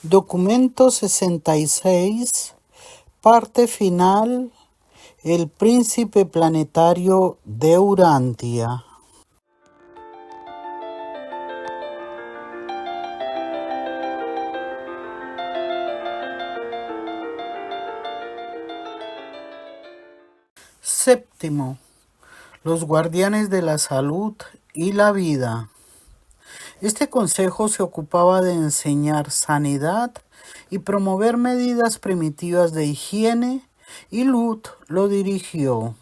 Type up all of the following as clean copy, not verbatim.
Documento 66, parte final, el príncipe planetario de Urantia. Séptimo, los guardianes de la salud y la vida. Este consejo se ocupaba de enseñar sanidad y promover medidas primitivas de higiene, y Lut lo dirigió.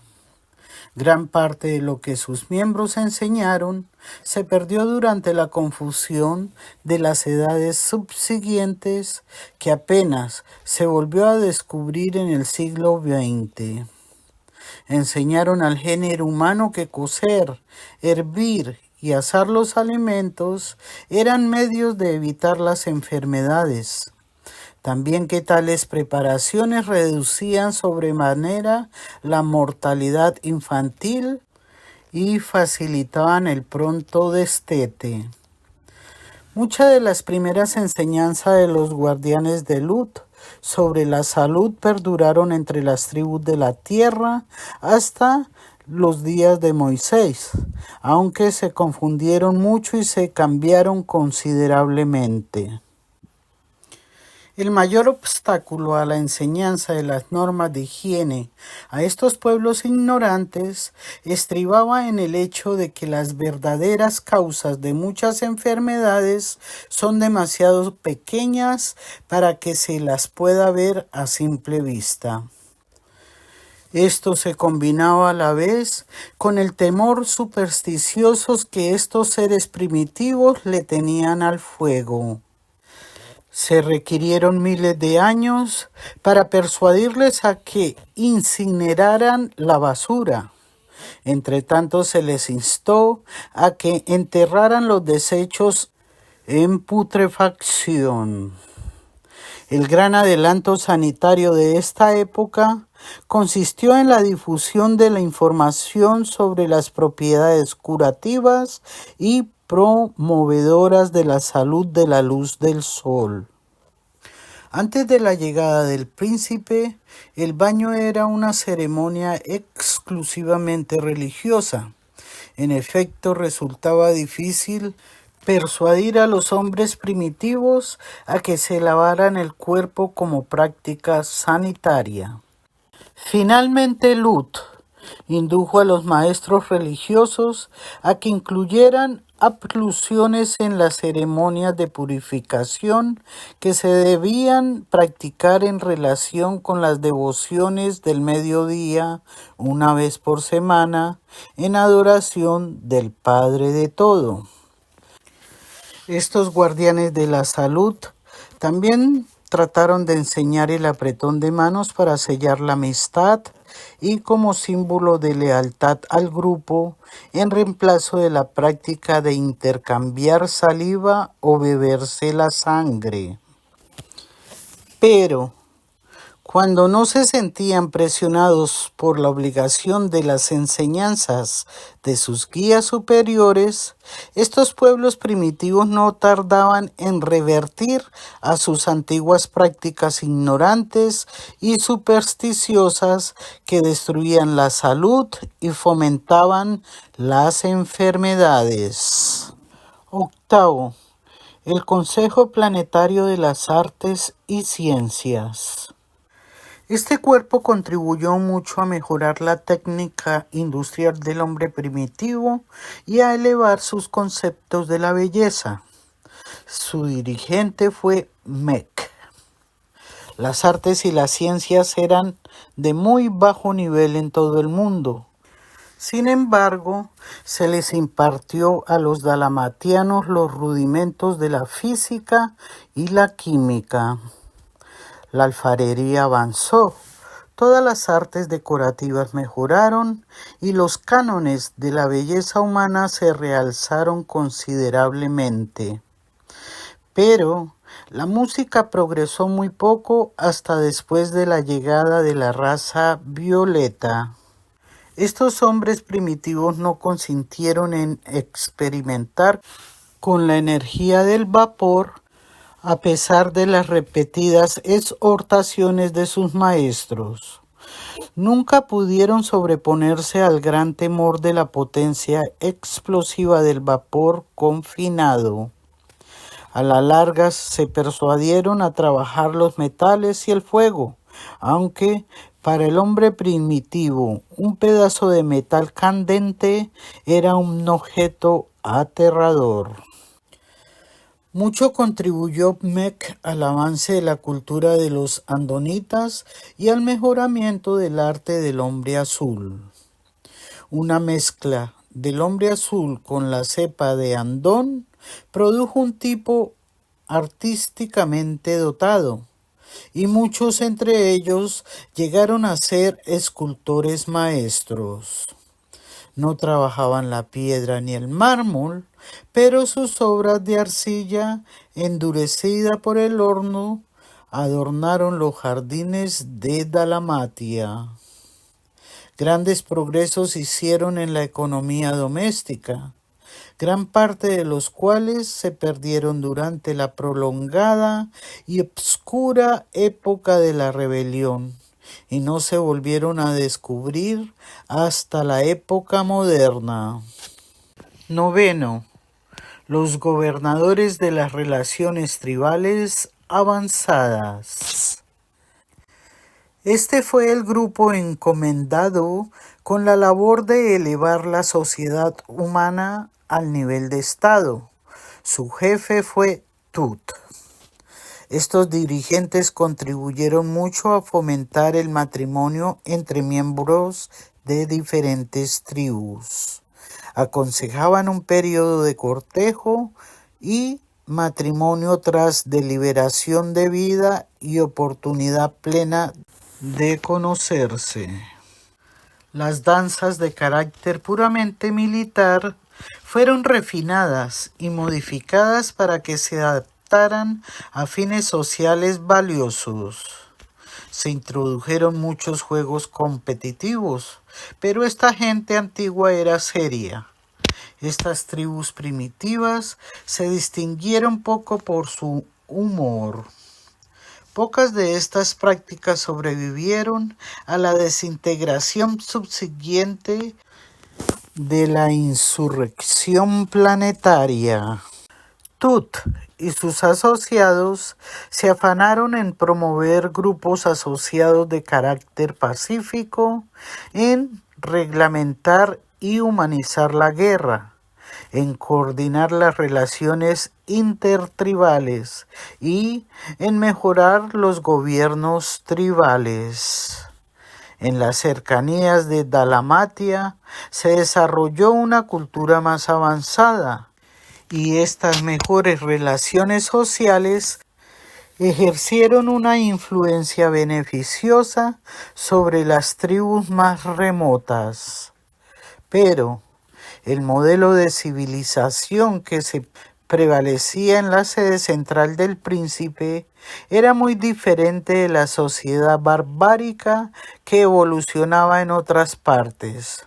Gran parte de lo que sus miembros enseñaron se perdió durante la confusión de las edades subsiguientes, que apenas se volvió a descubrir en el siglo XX. Enseñaron al género humano que cocer, hervir y asar los alimentos eran medios de evitar las enfermedades. También que tales preparaciones reducían sobremanera la mortalidad infantil y facilitaban el pronto destete. Muchas de las primeras enseñanzas de los guardianes de Lut sobre la salud perduraron entre las tribus de la tierra hasta los días de Moisés, aunque se confundieron mucho y se cambiaron considerablemente. El mayor obstáculo a la enseñanza de las normas de higiene a estos pueblos ignorantes estribaba en el hecho de que las verdaderas causas de muchas enfermedades son demasiado pequeñas para que se las pueda ver a simple vista. Esto se combinaba a la vez con el temor supersticioso que estos seres primitivos le tenían al fuego. Se requirieron miles de años para persuadirles a que incineraran la basura. Entre tanto, se les instó a que enterraran los desechos en putrefacción. El gran adelanto sanitario de esta época consistió en la difusión de la información sobre las propiedades curativas y promovedoras de la salud de la luz del sol. Antes de la llegada del príncipe, el baño era una ceremonia exclusivamente religiosa. En efecto, resultaba difícil persuadir a los hombres primitivos a que se lavaran el cuerpo como práctica sanitaria. Finalmente, Lut indujo a los maestros religiosos a que incluyeran abluciones en las ceremonias de purificación que se debían practicar en relación con las devociones del mediodía una vez por semana en adoración del Padre de todo. Estos guardianes de la salud también trataron de enseñar el apretón de manos para sellar la amistad y como símbolo de lealtad al grupo, en reemplazo de la práctica de intercambiar saliva o beberse la sangre. Pero cuando no se sentían presionados por la obligación de las enseñanzas de sus guías superiores, estos pueblos primitivos no tardaban en revertir a sus antiguas prácticas ignorantes y supersticiosas que destruían la salud y fomentaban las enfermedades. Octavo, el Consejo Planetario de las Artes y Ciencias. Este cuerpo contribuyó mucho a mejorar la técnica industrial del hombre primitivo y a elevar sus conceptos de la belleza. Su dirigente fue Mec. Las artes y las ciencias eran de muy bajo nivel en todo el mundo. Sin embargo, se les impartió a los dalamatianos los rudimentos de la física y la química. La alfarería avanzó, todas las artes decorativas mejoraron y los cánones de la belleza humana se realzaron considerablemente. Pero la música progresó muy poco hasta después de la llegada de la raza violeta. Estos hombres primitivos no consintieron en experimentar con la energía del vapor, a pesar de las repetidas exhortaciones de sus maestros. Nunca pudieron sobreponerse al gran temor de la potencia explosiva del vapor confinado. A la larga se persuadieron a trabajar los metales y el fuego, aunque para el hombre primitivo un pedazo de metal candente era un objeto aterrador. Mucho contribuyó Mech al avance de la cultura de los andonitas y al mejoramiento del arte del hombre azul. Una mezcla del hombre azul con la cepa de Andón produjo un tipo artísticamente dotado, y muchos entre ellos llegaron a ser escultores maestros. No trabajaban la piedra ni el mármol, pero sus obras de arcilla, endurecida por el horno, adornaron los jardines de Dalmatia. Grandes progresos hicieron en la economía doméstica, gran parte de los cuales se perdieron durante la prolongada y obscura época de la rebelión, y no se volvieron a descubrir hasta la época moderna. Noveno. Los gobernadores de las relaciones tribales avanzadas. Este fue el grupo encomendado con la labor de elevar la sociedad humana al nivel de Estado. Su jefe fue Tut. Estos dirigentes contribuyeron mucho a fomentar el matrimonio entre miembros de diferentes tribus. Aconsejaban un periodo de cortejo y matrimonio tras deliberación de vida y oportunidad plena de conocerse. Las danzas de carácter puramente militar fueron refinadas y modificadas para que se adaptaran a fines sociales valiosos. Se introdujeron muchos juegos competitivos, pero esta gente antigua era seria. Estas tribus primitivas se distinguieron poco por su humor. Pocas de estas prácticas sobrevivieron a la desintegración subsiguiente de la insurrección planetaria. Tut y sus asociados se afanaron en promover grupos asociados de carácter pacífico, en reglamentar y humanizar la guerra, en coordinar las relaciones intertribales y en mejorar los gobiernos tribales. En las cercanías de Dalmatia se desarrolló una cultura más avanzada, y estas mejores relaciones sociales ejercieron una influencia beneficiosa sobre las tribus más remotas. Pero el modelo de civilización que se prevalecía en la sede central del príncipe era muy diferente de la sociedad barbárica que evolucionaba en otras partes,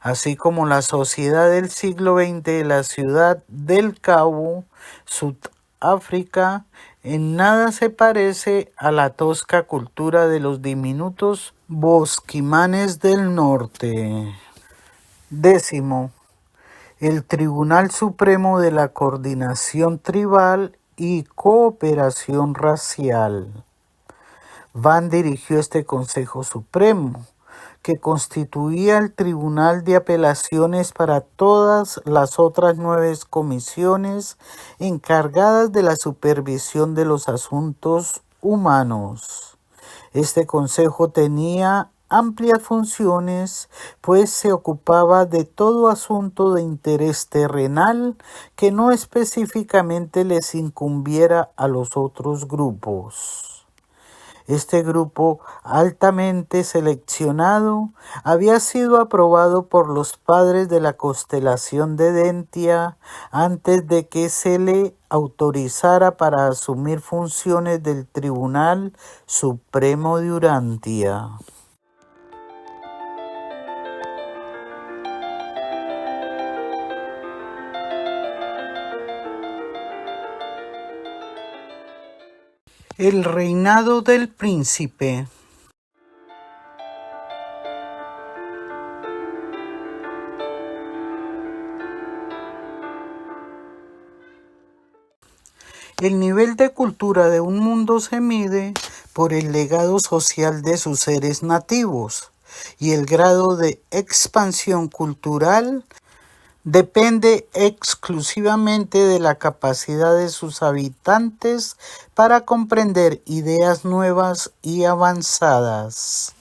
así como la sociedad del siglo XX de la ciudad del Cabo, Sudáfrica, en nada se parece a la tosca cultura de los diminutos bosquimanes del norte. Décimo. El Tribunal Supremo de la Coordinación Tribal y Cooperación Racial. Van dirigió este Consejo Supremo, que constituía el Tribunal de Apelaciones para todas las otras 9 comisiones encargadas de la supervisión de los asuntos humanos. Este consejo tenía amplias funciones, pues se ocupaba de todo asunto de interés terrenal que no específicamente les incumbiera a los otros grupos. Este grupo altamente seleccionado había sido aprobado por los padres de la constelación de Dentia antes de que se le autorizara para asumir funciones del Tribunal Supremo de Urantia. El reinado del príncipe. El nivel de cultura de un mundo se mide por el legado social de sus seres nativos, y el grado de expansión cultural depende exclusivamente de la capacidad de sus habitantes para comprender ideas nuevas y avanzadas.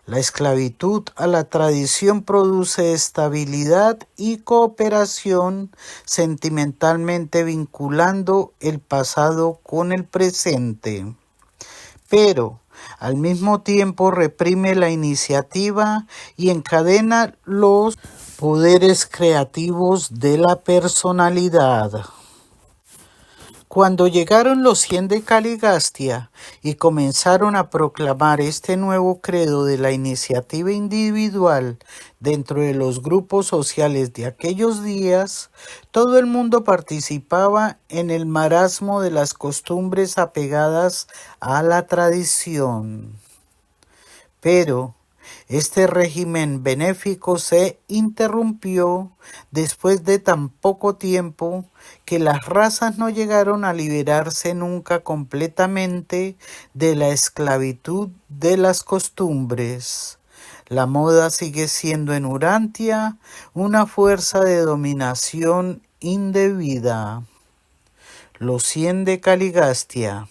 La esclavitud a la tradición produce estabilidad y cooperación, sentimentalmente vinculando el pasado con el presente, pero al mismo tiempo reprime la iniciativa y encadena los poderes creativos de la personalidad. Cuando llegaron los 100 de Caligastia y comenzaron a proclamar este nuevo credo de la iniciativa individual dentro de los grupos sociales de aquellos días, todo el mundo participaba en el marasmo de las costumbres apegadas a la tradición. Pero este régimen benéfico se interrumpió después de tan poco tiempo que las razas no llegaron a liberarse nunca completamente de la esclavitud de las costumbres. La moda sigue siendo en Urantia una fuerza de dominación indebida. Los 100 de Caligastia.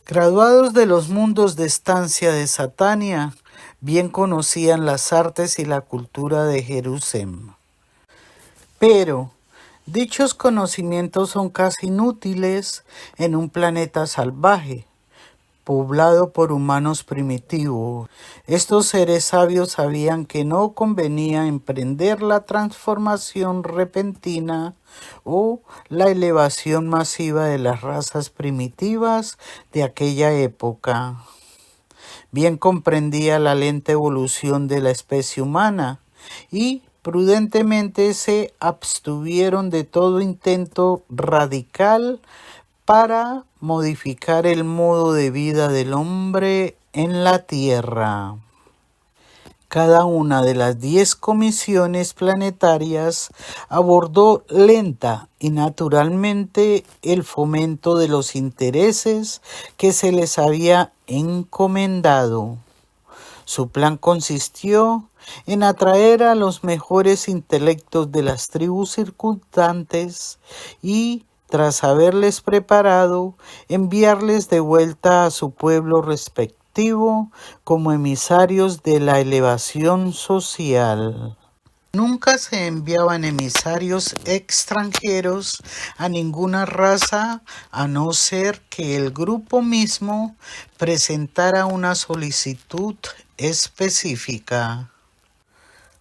Graduados de los mundos de estancia de Satania, bien conocían las artes y la cultura de Jerusalén. Pero dichos conocimientos son casi inútiles en un planeta salvaje, poblado por humanos primitivos. Estos seres sabios sabían que no convenía emprender la transformación repentina o la elevación masiva de las razas primitivas de aquella época. Bien comprendía la lenta evolución de la especie humana y prudentemente se abstuvieron de todo intento radical para modificar el modo de vida del hombre en la Tierra. Cada una de las 10 comisiones planetarias abordó lenta y naturalmente el fomento de los intereses que se les había encomendado. Su plan consistió en atraer a los mejores intelectos de las tribus circundantes y, tras haberles preparado, enviarles de vuelta a su pueblo respectivo como emisarios de la elevación social. Nunca se enviaban emisarios extranjeros a ninguna raza a no ser que el grupo mismo presentara una solicitud específica.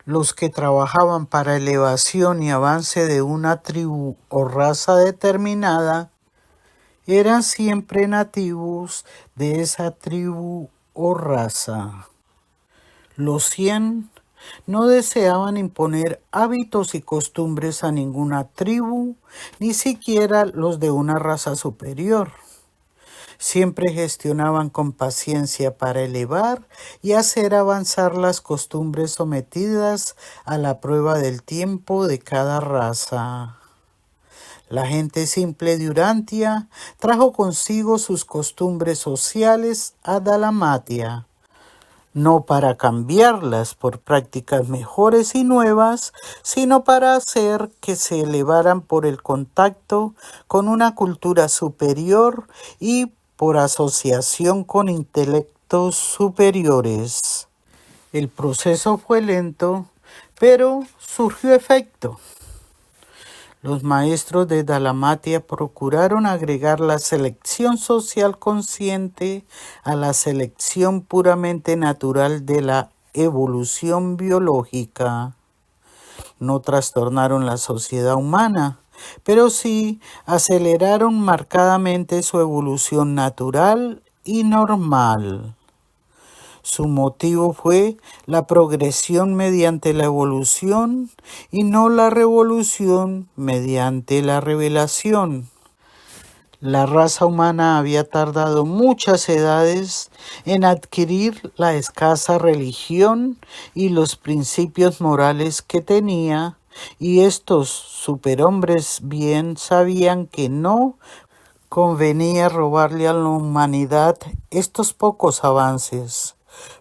Los que trabajaban para elevación y avance de una tribu o raza determinada eran siempre nativos de esa tribu o raza. Los 100 no deseaban imponer hábitos y costumbres a ninguna tribu, ni siquiera los de una raza superior. Siempre gestionaban con paciencia para elevar y hacer avanzar las costumbres sometidas a la prueba del tiempo de cada raza. La gente simple de Urantia trajo consigo sus costumbres sociales a Dalamatia, no para cambiarlas por prácticas mejores y nuevas, sino para hacer que se elevaran por el contacto con una cultura superior y por asociación con intelectos superiores. El proceso fue lento, pero surgió efecto. Los maestros de Dalamatia procuraron agregar la selección social consciente a la selección puramente natural de la evolución biológica. No trastornaron la sociedad humana, pero sí aceleraron marcadamente su evolución natural y normal. Su motivo fue la progresión mediante la evolución y no la revolución mediante la revelación. La raza humana había tardado muchas edades en adquirir la escasa religión y los principios morales que tenía, y estos superhombres bien sabían que no convenía robarle a la humanidad estos pocos avances,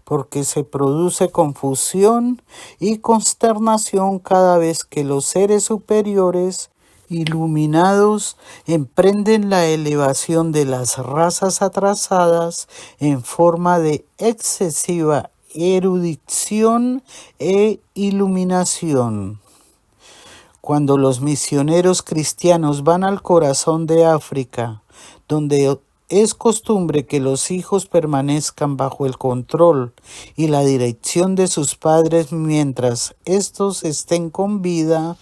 porque se produce confusión y consternación cada vez que los seres superiores iluminados emprenden la elevación de las razas atrasadas en forma de excesiva erudición e iluminación. Cuando los misioneros cristianos van al corazón de África, donde es costumbre que los hijos permanezcan bajo el control y la dirección de sus padres mientras éstos estén con vida,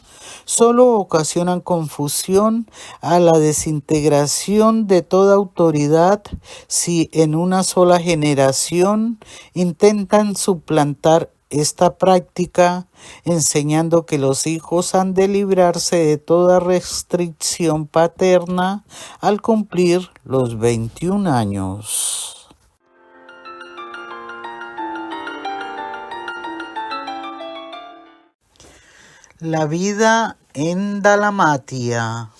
solo ocasionan confusión a la desintegración de toda autoridad si en una sola generación intentan suplantar esta práctica, enseñando que los hijos han de librarse de toda restricción paterna al cumplir los 21 años. La vida en Dalmatia.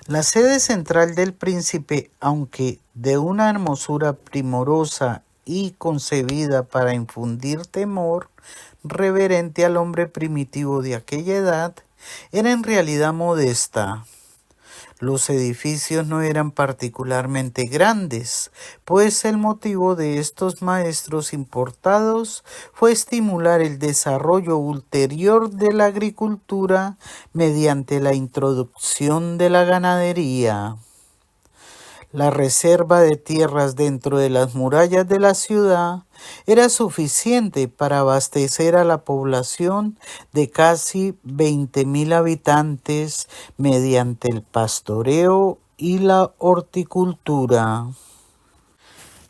La sede central del príncipe, aunque de una hermosura primorosa y concebida para infundir temor reverente al hombre primitivo de aquella edad, era en realidad modesta. Los edificios no eran particularmente grandes, pues el motivo de estos maestros importados fue estimular el desarrollo ulterior de la agricultura mediante la introducción de la ganadería. La reserva de tierras dentro de las murallas de la ciudad era suficiente para abastecer a la población de casi 20.000 habitantes mediante el pastoreo y la horticultura.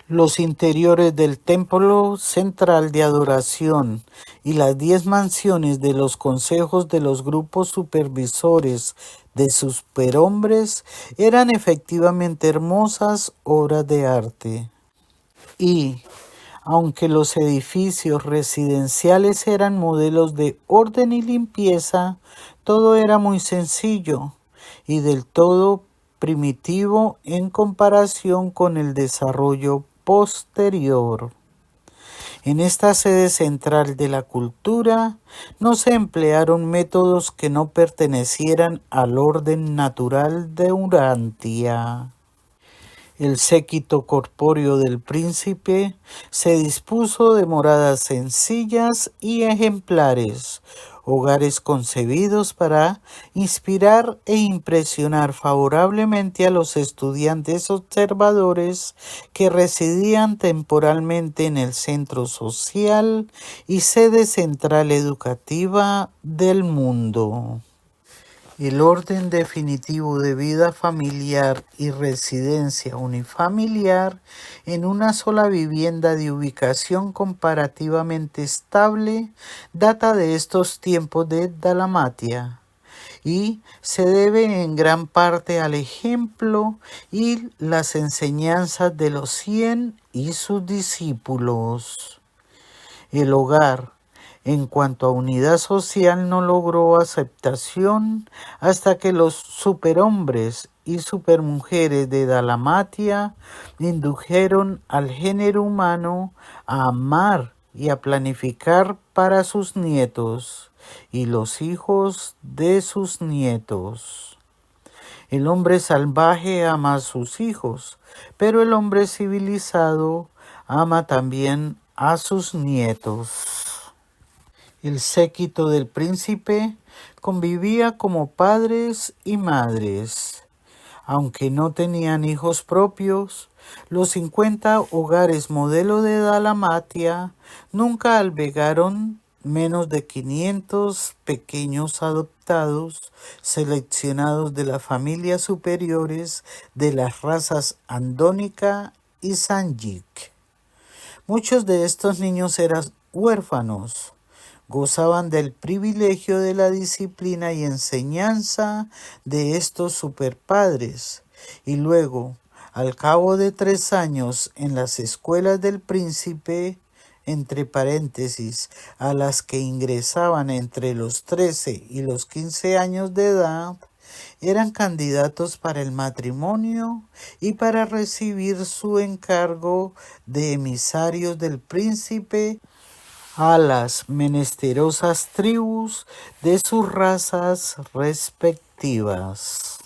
Los interiores del templo central de adoración y las 10 mansiones de los consejos de los grupos supervisores de superhombres eran efectivamente hermosas obras de arte. Y, aunque los edificios residenciales eran modelos de orden y limpieza, todo era muy sencillo y del todo primitivo en comparación con el desarrollo posterior. En esta sede central de la cultura no se emplearon métodos que no pertenecieran al orden natural de Urantia. El séquito corpóreo del príncipe se dispuso de moradas sencillas y ejemplares, hogares concebidos para inspirar e impresionar favorablemente a los estudiantes observadores que residían temporalmente en el centro social y sede central educativa del mundo. El orden definitivo de vida familiar y residencia unifamiliar en una sola vivienda de ubicación comparativamente estable data de estos tiempos de Dalmatia y se debe en gran parte al ejemplo y las enseñanzas de los 100 y sus discípulos. El hogar, en cuanto a unidad social, no logró aceptación hasta que los superhombres y supermujeres de Dalmatia indujeron al género humano a amar y a planificar para sus nietos y los hijos de sus nietos. El hombre salvaje ama a sus hijos, pero el hombre civilizado ama también a sus nietos. El séquito del príncipe convivía como padres y madres. Aunque no tenían hijos propios, los 50 hogares modelo de Dalmatia nunca albergaron menos de 500 pequeños adoptados seleccionados de las familias superiores de las razas andónica y sanjik. Muchos de estos niños eran huérfanos, gozaban del privilegio de la disciplina y enseñanza de estos superpadres, y luego, al cabo de 3 años en las escuelas del príncipe, entre paréntesis, a las que ingresaban entre los 13 y los 15 años de edad, eran candidatos para el matrimonio y para recibir su encargo de emisarios del príncipe a las menesterosas tribus de sus razas respectivas.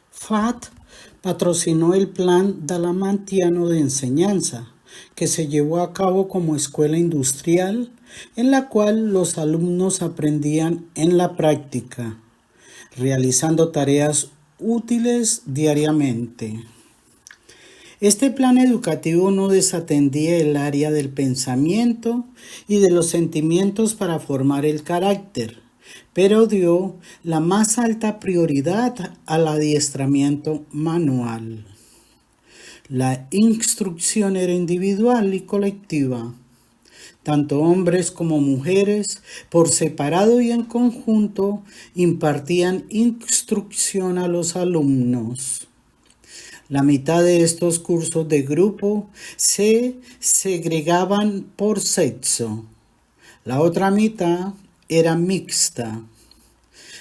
Fat patrocinó el plan dalamantiano de enseñanza, que se llevó a cabo como escuela industrial, en la cual los alumnos aprendían en la práctica, realizando tareas útiles diariamente. Este plan educativo no desatendía el área del pensamiento y de los sentimientos para formar el carácter, pero dio la más alta prioridad al adiestramiento manual. La instrucción era individual y colectiva. Tanto hombres como mujeres, por separado y en conjunto, impartían instrucción a los alumnos. La mitad de estos cursos de grupo se segregaban por sexo. La otra mitad era mixta.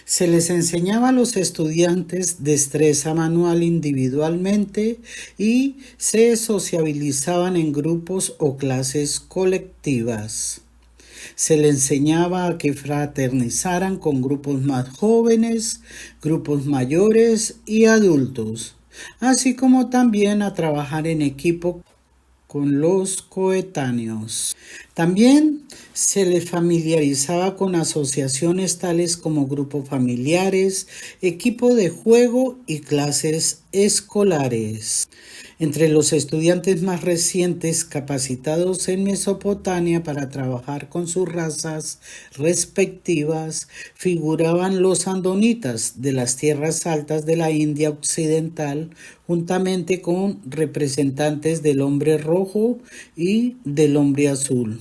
Se les enseñaba a los estudiantes destreza manual individualmente y se sociabilizaban en grupos o clases colectivas. Se les enseñaba a que fraternizaran con grupos más jóvenes, grupos mayores y adultos, así como también a trabajar en equipo con los coetáneos. También se les familiarizaba con asociaciones tales como grupos familiares, equipo de juego y clases escolares. Entre los estudiantes más recientes capacitados en Mesopotamia para trabajar con sus razas respectivas figuraban los andonitas de las tierras altas de la India occidental, juntamente con representantes del hombre rojo y del hombre azul.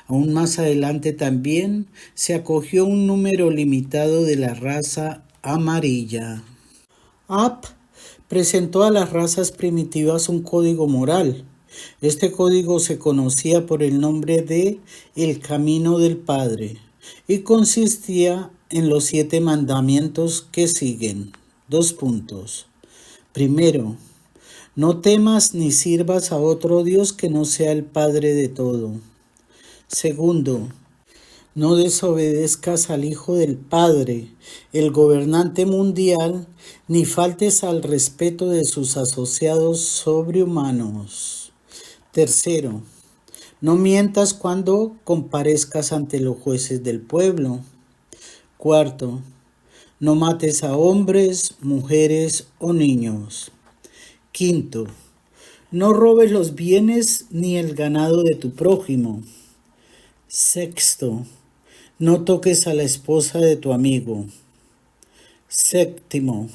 Aún más adelante también se acogió un número limitado de la raza amarilla. App presentó a las razas primitivas un código moral. Este código se conocía por el nombre de El Camino del Padre y consistía en los 7 mandamientos que siguen. 2 puntos. Primero, no temas ni sirvas a otro Dios que no sea el Padre de todo. Segundo, no desobedezcas al Hijo del Padre, el gobernante mundial, ni faltes al respeto de sus asociados sobrehumanos. Tercero, no mientas cuando comparezcas ante los jueces del pueblo. Cuarto, no mates a hombres, mujeres o niños. Quinto, no robes los bienes ni el ganado de tu prójimo. Sexto, no toques a la esposa de tu amigo. Séptimo,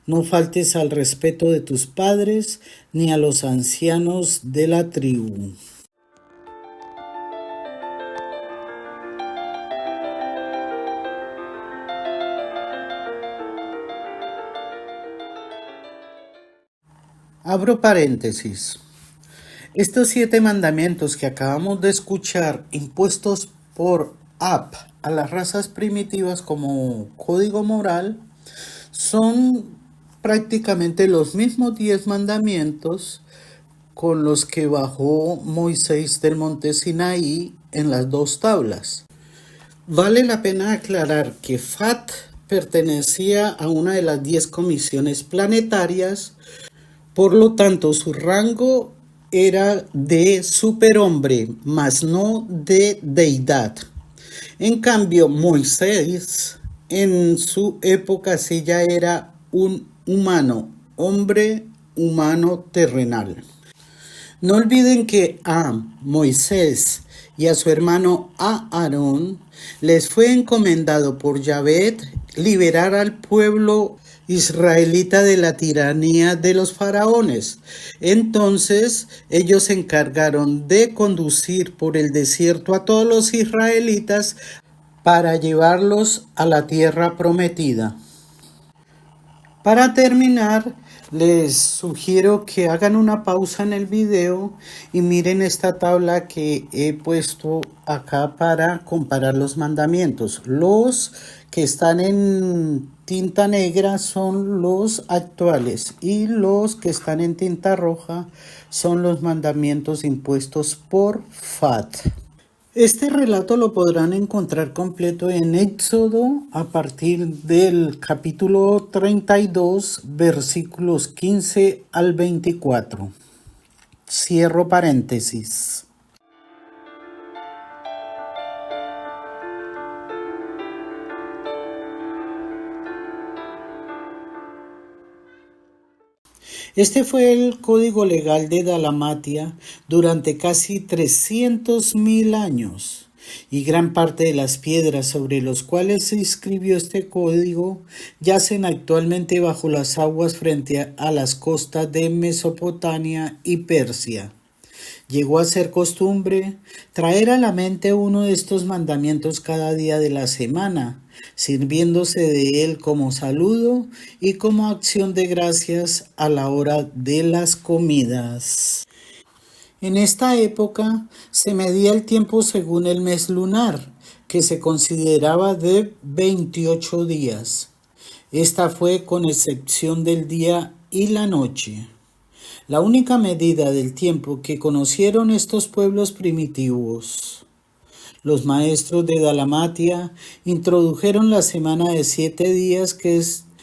no faltes al respeto de tus padres ni a los ancianos de la tribu. Abro paréntesis. Estos 7 mandamientos que acabamos de escuchar, impuestos por App a las razas primitivas como código moral, son prácticamente los mismos 10 mandamientos con los que bajó Moisés del monte Sinaí en las 2 tablas. Vale la pena aclarar que Fat pertenecía a una de las 10 comisiones planetarias, por lo tanto su rango era de superhombre, mas no de deidad. En cambio, Moisés, en su época, sí ya era un humano, hombre humano terrenal. No olviden que a Moisés y a su hermano Aarón les fue encomendado por Yahvé liberar al pueblo israelita de la tiranía de los faraones. Entonces ellos se encargaron de conducir por el desierto a todos los israelitas para llevarlos a la tierra prometida. Para terminar, les sugiero que hagan una pausa en el video y miren esta tabla que he puesto acá para comparar los mandamientos. Los que están en tinta negra son los actuales y los que están en tinta roja son los mandamientos impuestos por FAT. Este relato lo podrán encontrar completo en Éxodo a partir del capítulo 32, versículos 15 al 24. Cierro paréntesis. Este fue el código legal de Dalmatia durante casi 300.000 años, y gran parte de las piedras sobre las cuales se escribió este código yacen actualmente bajo las aguas frente a las costas de Mesopotamia y Persia. Llegó a ser costumbre traer a la mente uno de estos mandamientos cada día de la semana, sirviéndose de él como saludo y como acción de gracias a la hora de las comidas. En esta época se medía el tiempo según el mes lunar, que se consideraba de 28 días. Esta fue con excepción del día y la noche. La única medida del tiempo que conocieron estos pueblos primitivos. Los maestros de Dalmatia introdujeron la semana de 7 días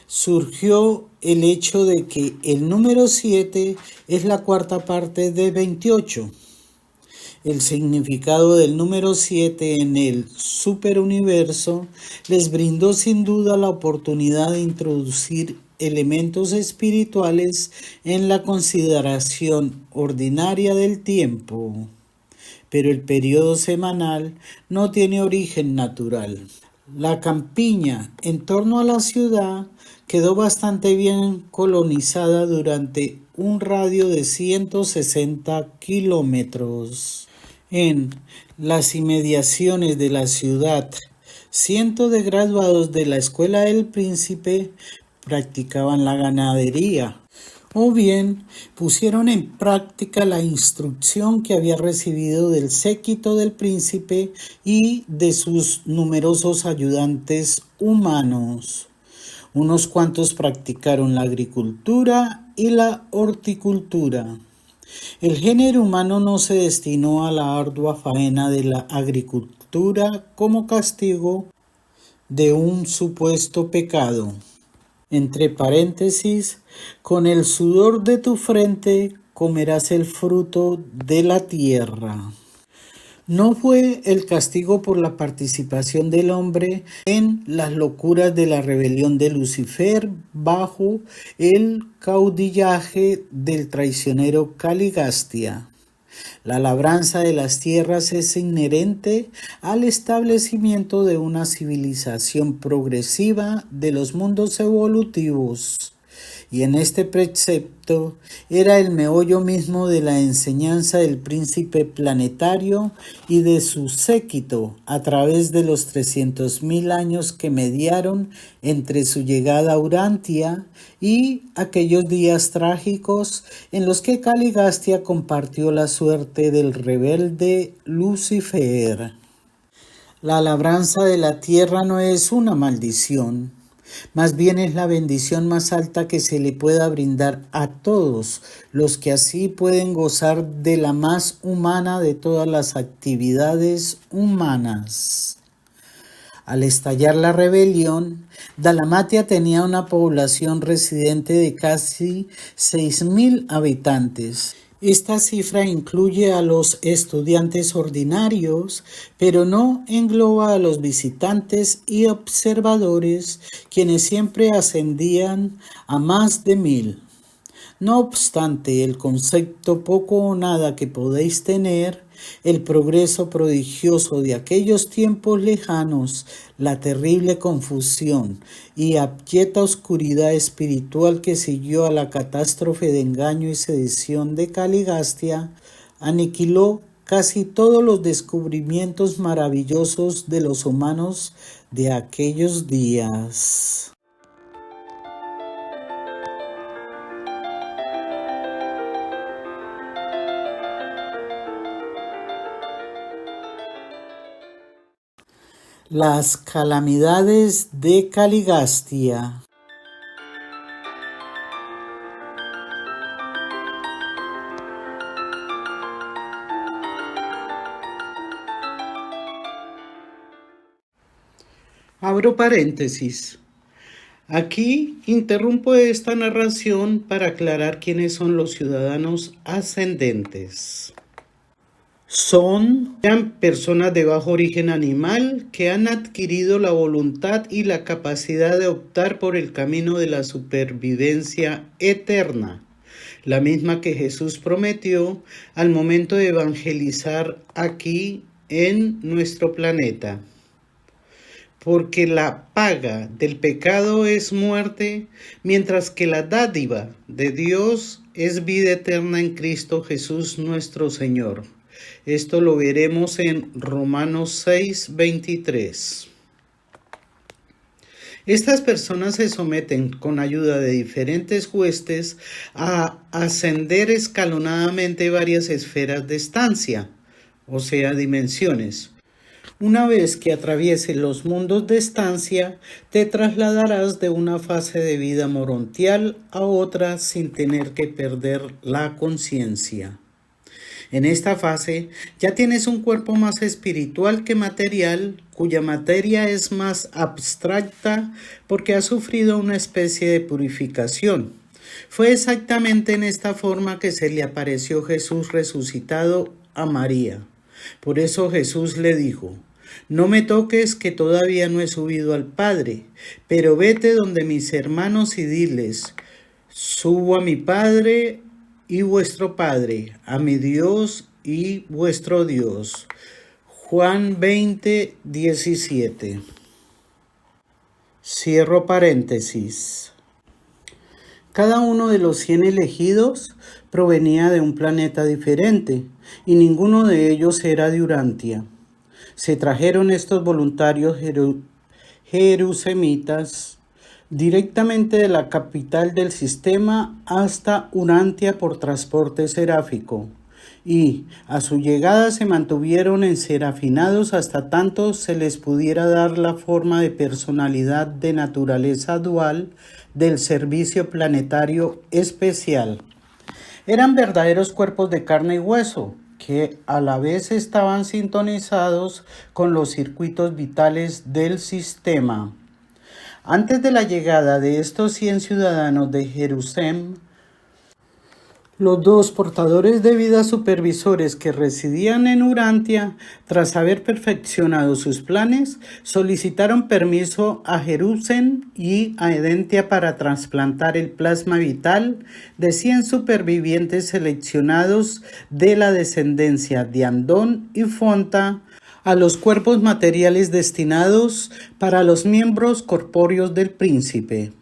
surgió el hecho de que el número 7 es la cuarta parte de 28. El significado del número 7 en el superuniverso les brindó sin duda la oportunidad de introducir elementos espirituales en la consideración ordinaria del tiempo. Pero el periodo semanal no tiene origen natural. La campiña en torno a la ciudad quedó bastante bien colonizada durante un radio de 160 kilómetros. En las inmediaciones de la ciudad, cientos de graduados de la Escuela del Príncipe practicaban la ganadería, o bien pusieron en práctica la instrucción que había recibido del séquito del príncipe y de sus numerosos ayudantes humanos. Unos cuantos practicaron la agricultura y la horticultura. El género humano no se destinó a la ardua faena de la agricultura como castigo de un supuesto pecado. Entre paréntesis, con el sudor de tu frente comerás el fruto de la tierra. No fue el castigo por la participación del hombre en las locuras de la rebelión de Lucifer bajo el caudillaje del traicionero Caligastia. La labranza de las tierras es inherente al establecimiento de una civilización progresiva de los mundos evolutivos, y en este precepto era el meollo mismo de la enseñanza del príncipe planetario y de su séquito a través de los 300.000 años que mediaron entre su llegada a Urantia y aquellos días trágicos en los que Caligastia compartió la suerte del rebelde Lucifer. La labranza de la tierra no es una maldición. Más bien es la bendición más alta que se le pueda brindar a todos los que así pueden gozar de la más humana de todas las actividades humanas. Al estallar la rebelión, Dalmatia tenía una población residente de casi 6.000 habitantes. Esta cifra incluye a los estudiantes ordinarios, pero no engloba a los visitantes y observadores, quienes siempre ascendían a más de 1.000. No obstante, el concepto poco o nada que podéis tener, el progreso prodigioso de aquellos tiempos lejanos, la terrible confusión y abyecta oscuridad espiritual que siguió a la catástrofe de engaño y sedición de Caligastia, aniquiló casi todos los descubrimientos maravillosos de los humanos de aquellos días. Las calamidades de Caligastia. Abro paréntesis. Aquí interrumpo esta narración para aclarar quiénes son los ciudadanos ascendentes. Eran personas de bajo origen animal que han adquirido la voluntad y la capacidad de optar por el camino de la supervivencia eterna, la misma que Jesús prometió al momento de evangelizar aquí en nuestro planeta. Porque la paga del pecado es muerte, mientras que la dádiva de Dios es vida eterna en Cristo Jesús nuestro Señor. Esto lo veremos en Romanos 6:23. Estas personas se someten con ayuda de diferentes huestes a ascender escalonadamente varias esferas de estancia, o sea, dimensiones. Una vez que atravieses los mundos de estancia, te trasladarás de una fase de vida morontial a otra sin tener que perder la conciencia. En esta fase ya tienes un cuerpo más espiritual que material, cuya materia es más abstracta porque ha sufrido una especie de purificación. Fue exactamente en esta forma que se le apareció Jesús resucitado a María. Por eso Jesús le dijo: no me toques, que todavía no he subido al Padre, pero vete donde mis hermanos y diles: subo a mi Padre y vuestro Padre, a mi Dios y vuestro Dios. Juan 20:17. Cierro paréntesis. Cada uno de los 100 elegidos provenía de un planeta diferente y ninguno de ellos era de Urantia. Se trajeron estos voluntarios jerusemitas directamente de la capital del sistema hasta Urantia por transporte seráfico, y a su llegada se mantuvieron enserafinados hasta tanto se les pudiera dar la forma de personalidad de naturaleza dual del servicio planetario especial. Eran verdaderos cuerpos de carne y hueso, que a la vez estaban sintonizados con los circuitos vitales del sistema. Antes de la llegada de estos 100 ciudadanos de Jerusalén, los dos portadores de vida supervisores que residían en Urantia, tras haber perfeccionado sus planes, solicitaron permiso a Jerusalén y a Edentia para trasplantar el plasma vital de 100 supervivientes seleccionados de la descendencia de Andón y Fonta a los cuerpos materiales destinados para los miembros corpóreos del príncipe.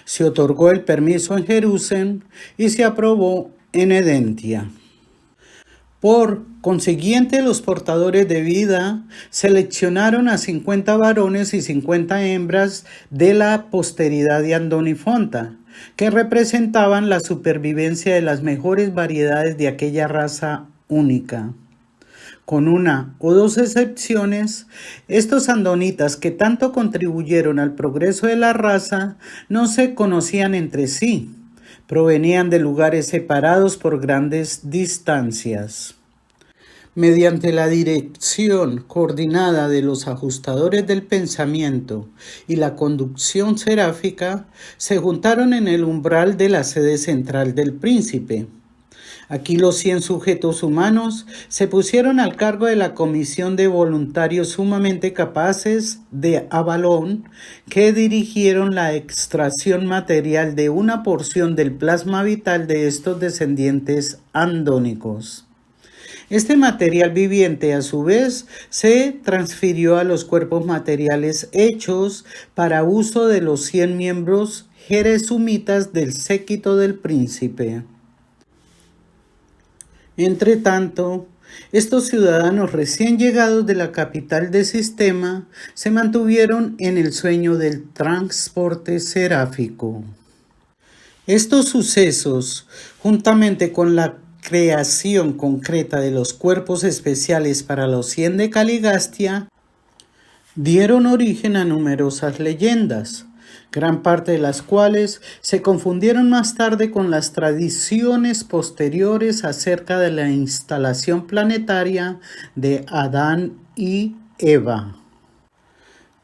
Se otorgó el permiso en Jerusalén y se aprobó en Edentia. Por consiguiente, los portadores de vida seleccionaron a 50 varones y 50 hembras de la posteridad de Andón y Fonta, que representaban la supervivencia de las mejores variedades de aquella raza única. Con una o dos excepciones, estos andonitas que tanto contribuyeron al progreso de la raza no se conocían entre sí, provenían de lugares separados por grandes distancias. Mediante la dirección coordinada de los ajustadores del pensamiento y la conducción seráfica, se juntaron en el umbral de la sede central del príncipe. Aquí los 100 sujetos humanos se pusieron al cargo de la comisión de voluntarios sumamente capaces de Avalón que dirigieron la extracción material de una porción del plasma vital de estos descendientes andónicos. Este material viviente, a su vez, se transfirió a los cuerpos materiales hechos para uso de los 100 miembros jeresumitas del séquito del príncipe. Entre tanto, estos ciudadanos recién llegados de la capital del sistema se mantuvieron en el sueño del transporte seráfico. Estos sucesos, juntamente con la creación concreta de los cuerpos especiales para los 100 de Caligastia, dieron origen a numerosas leyendas, gran parte de las cuales se confundieron más tarde con las tradiciones posteriores acerca de la instalación planetaria de Adán y Eva.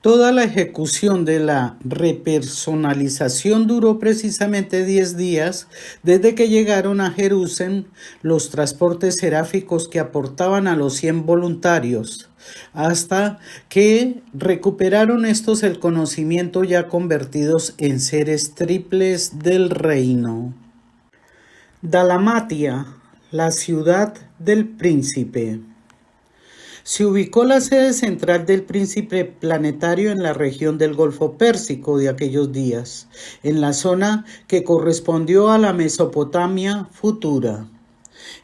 Toda la ejecución de la repersonalización duró precisamente 10 días desde que llegaron a Jerusalén los transportes seráficos que aportaban a los 100 voluntarios, hasta que recuperaron estos el conocimiento ya convertidos en seres triples del reino. Dalmatia, la ciudad del príncipe. Se ubicó la sede central del príncipe planetario en la región del Golfo Pérsico de aquellos días, en la zona que correspondió a la Mesopotamia futura.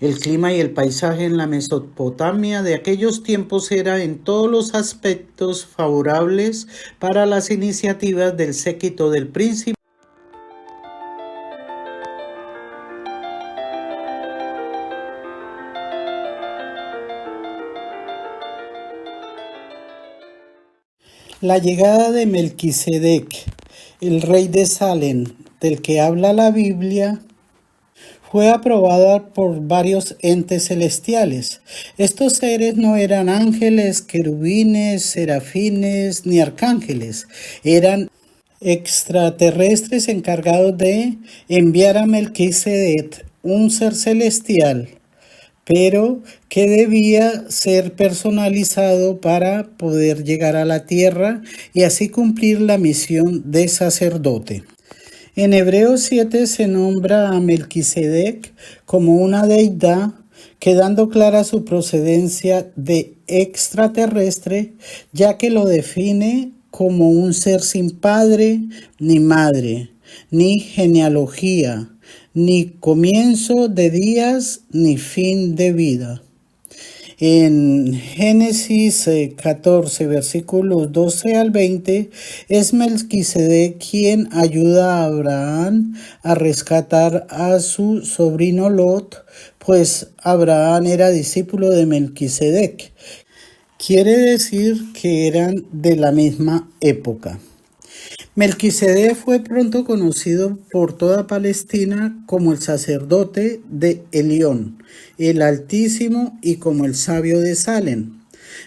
El clima y el paisaje en la Mesopotamia de aquellos tiempos era en todos los aspectos favorables para las iniciativas del séquito del príncipe. La llegada de Melquisedec, el rey de Salem, del que habla la Biblia, fue aprobada por varios entes celestiales. Estos seres no eran ángeles, querubines, serafines ni arcángeles. Eran extraterrestres encargados de enviar a Melquisedec, un ser celestial, pero que debía ser personalizado para poder llegar a la tierra y así cumplir la misión de sacerdote. En Hebreos 7 se nombra a Melquisedec como una deidad, quedando clara su procedencia de extraterrestre, ya que lo define como un ser sin padre ni madre, ni genealogía, ni comienzo de días, ni fin de vida. En Génesis 14, versículos 12 al 20, es Melquisedec quien ayuda a Abraham a rescatar a su sobrino Lot, pues Abraham era discípulo de Melquisedec. Quiere decir que eran de la misma época. Melquisedec fue pronto conocido por toda Palestina como el sacerdote de Elión, el Altísimo, y como el sabio de Salem.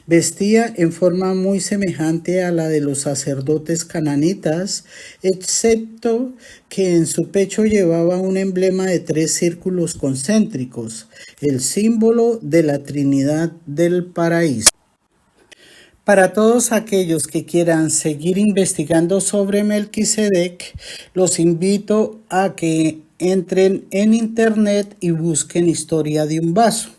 Vestía en forma muy semejante a la de los sacerdotes cananitas, excepto que en su pecho llevaba un emblema de 3 círculos concéntricos, el símbolo de la Trinidad del Paraíso. Para todos aquellos que quieran seguir investigando sobre Melquisedec, los invito a que entren en internet y busquen Historia de un vaso.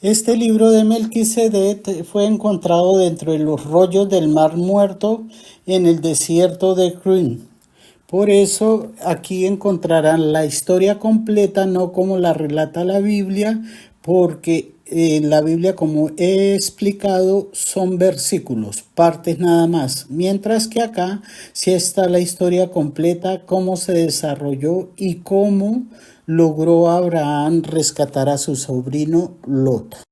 Este libro de Melquisedec fue encontrado dentro de los rollos del Mar Muerto en el desierto de Qumran. Por eso aquí encontrarán la historia completa, no como la relata la Biblia, porque en la Biblia, como he explicado, son versículos, partes nada más, mientras que acá sí está la historia completa, cómo se desarrolló y cómo logró Abraham rescatar a su sobrino Lot.